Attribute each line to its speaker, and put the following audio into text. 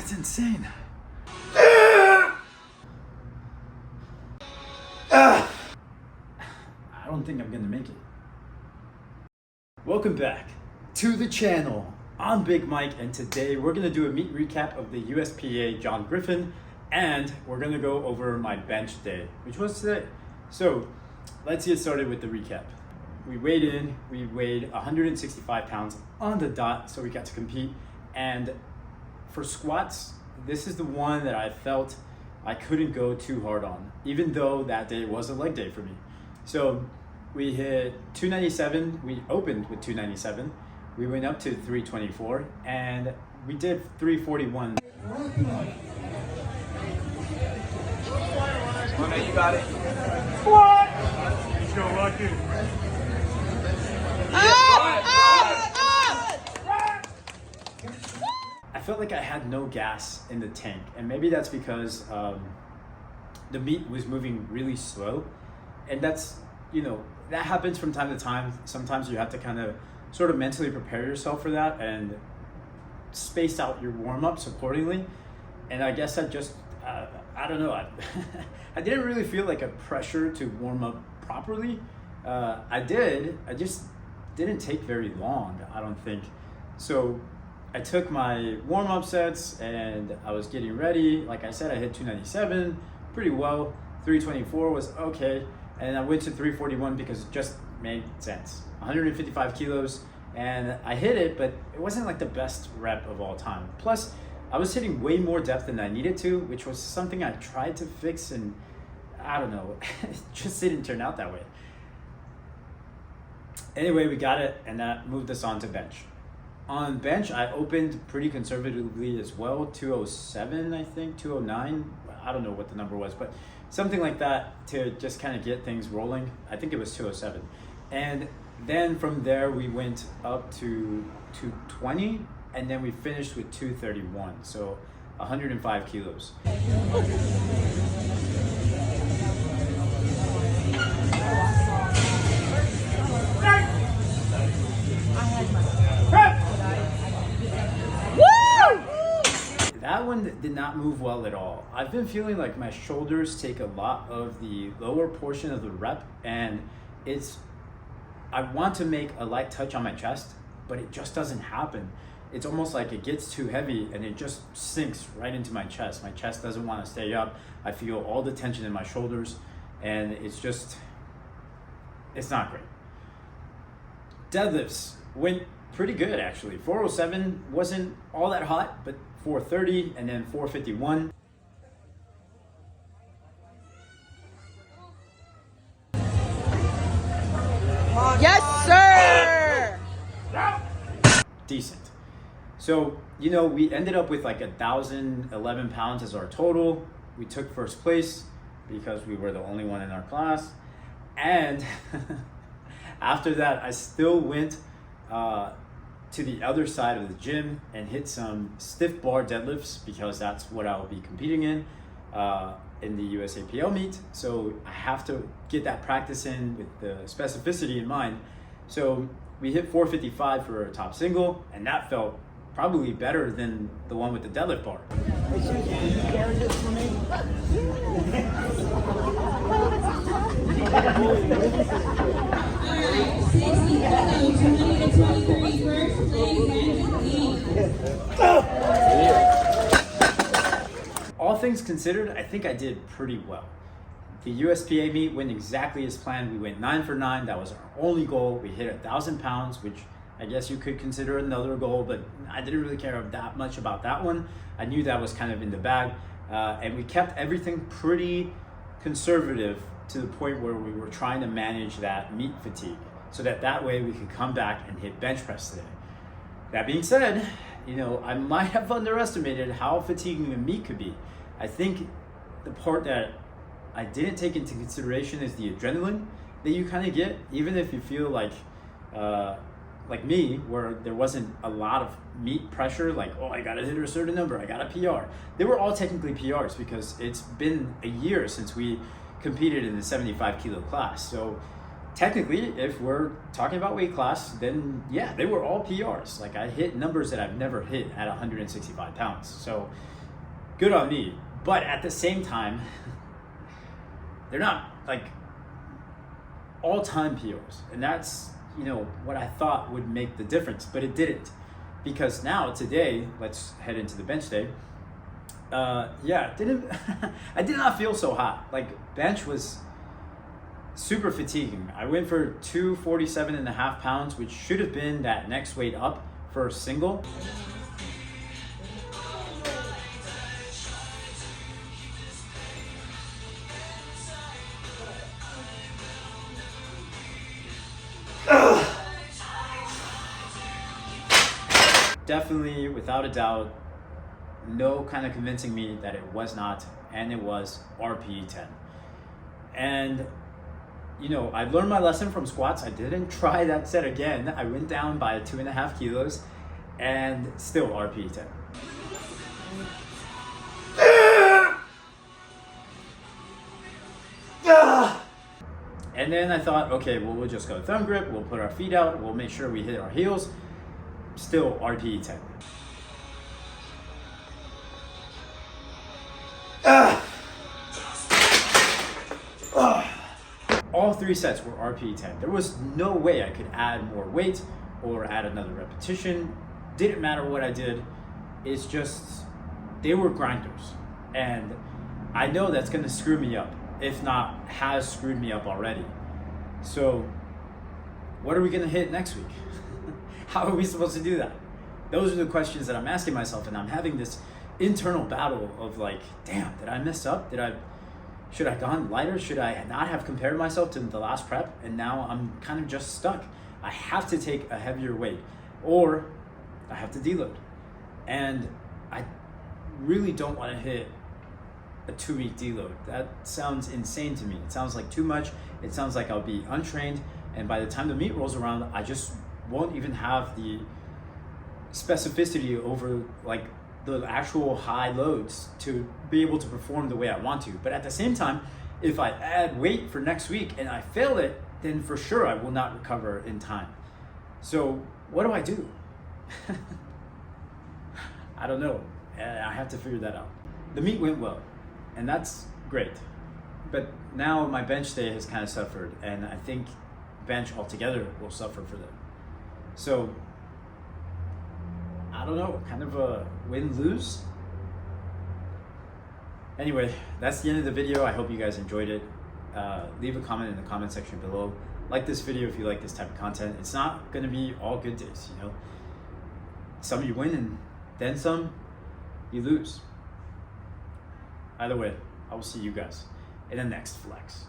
Speaker 1: That's insane. I don't think I'm gonna make it. Welcome back to the channel. I'm Big Mike, and today we're gonna do a meet recap of the USPA John Griffin, and we're gonna go over my bench day, which was today. So let's get started with the recap. We weighed in, we weighed 165 pounds on the dot, so we got to compete. And for squats, this is the one that I felt I couldn't go too hard on, even though that day was a leg day for me. So we hit 297, we opened with 297, we went up to 324, and we did 341.
Speaker 2: Okay, you got it.
Speaker 3: What?
Speaker 2: Let's go, lucky.
Speaker 1: I felt like I had no gas in the tank, and maybe that's because the meat was moving really slow, and that's, that happens from time to time. Sometimes you have to kind of sort of mentally prepare yourself for that and space out your warm-ups accordingly. And I guess I just, I don't know, I didn't really feel like a pressure to warm up properly. I just didn't take very long, I don't think. So I took my warm-up sets and I was getting ready. Like I said, I hit 297 pretty well. 324 was okay. And I went to 341 because it just made sense. 155 kilos, and I hit it, but it wasn't like the best rep of all time. Plus, I was hitting way more depth than I needed to, which was something I tried to fix, and I don't know, it just didn't turn out that way. Anyway, we got it, and that moved us on to bench. On bench, I opened pretty conservatively as well, 207, I think, 209. I don't know what the number was, but something like that to just kind of get things rolling. I think it was 207. And then from there, we went up to 220, and then we finished with 231, so 105 kilos. That one did not move well at all. I've been feeling like my shoulders take a lot of the lower portion of the rep, and I want to make a light touch on my chest, but it just doesn't happen. It's almost like it gets too heavy and it just sinks right into my chest. My chest doesn't want to stay up. I feel all the tension in my shoulders, and it's not great. Deadlifts went pretty good actually. 407 wasn't all that hot, but 430 and then 451.
Speaker 3: Yes, sir!
Speaker 1: Decent. So, we ended up with like 1,011 pounds as our total. We took first place because we were the only one in our class. And after that, I still went to the other side of the gym and hit some stiff bar deadlifts because that's what I'll be competing in the USAPL meet. So I have to get that practice in with the specificity in mind. So we hit 455 for a top single, and that felt probably better than the one with the deadlift bar. All things considered, I think I did pretty well. The USPA meet went exactly as planned. We went 9 for 9. That was our only goal. We hit 1,000 pounds, which I guess you could consider another goal, but I didn't really care that much about that one. I knew that was kind of in the bag. And we kept everything pretty conservative to the point where we were trying to manage that meat fatigue so that way we could come back and hit bench press today. That being said, I might have underestimated how fatiguing a meet could be. I think the part that I didn't take into consideration is the adrenaline that you kind of get, even if you feel like me, where there wasn't a lot of meet pressure, like, oh, I gotta hit a certain number, I got a PR. They were all technically PRs because it's been a year since we competed in the 75 kilo class. So technically, if we're talking about weight class, then yeah, they were all PRs. Like I hit numbers that I've never hit at 165 pounds. So good on me. But at the same time, they're not like all-time PRs. And that's, you know, what I thought would make the difference, but it didn't. Because now today, let's head into the bench day. Yeah, didn't I did not feel so hot. Like bench was super fatiguing. I went for 247.5 pounds, which should have been that next weight up for a single. Definitely, without a doubt, no kind of convincing me that it was not, and it was RPE 10. And you know, I learned my lesson from squats. I didn't try that set again. I went down by 2.5 kilos and still RPE 10. And then I thought, okay, well, we'll just go thumb grip. We'll put our feet out. We'll make sure we hit our heels. Still RPE 10. All 3 sets were RPE 10. There was no way I could add more weight or add another repetition. Didn't matter what I did. It's just, they were grinders. And I know that's gonna screw me up, if not has screwed me up already. So what are we gonna hit next week? How are we supposed to do that? Those are the questions that I'm asking myself, and I'm having this internal battle of like, damn, did I mess up? Should I have gone lighter? Should I not have compared myself to the last prep? And now I'm kind of just stuck. I have to take a heavier weight or I have to deload. And I really don't want to hit a 2-week deload. That sounds insane to me. It sounds like too much. It sounds like I'll be untrained. And by the time the meet rolls around, I just won't even have the specificity over like the actual high loads to be able to perform the way I want to. But at the same time, if I add weight for next week and I fail it, then for sure I will not recover in time. So what do I do? I don't know. I have to figure that out. The meet went well, and that's great. But now my bench day has kind of suffered, and I think bench altogether will suffer for that. So I don't know, kind of a win-lose. Anyway, that's the end of the video. I hope you guys enjoyed it. Leave a comment in the comment section below. Like this video if you like this type of content. It's not gonna be all good days, you know. Some you win and then some you lose. Either way, I will see you guys in the next flex.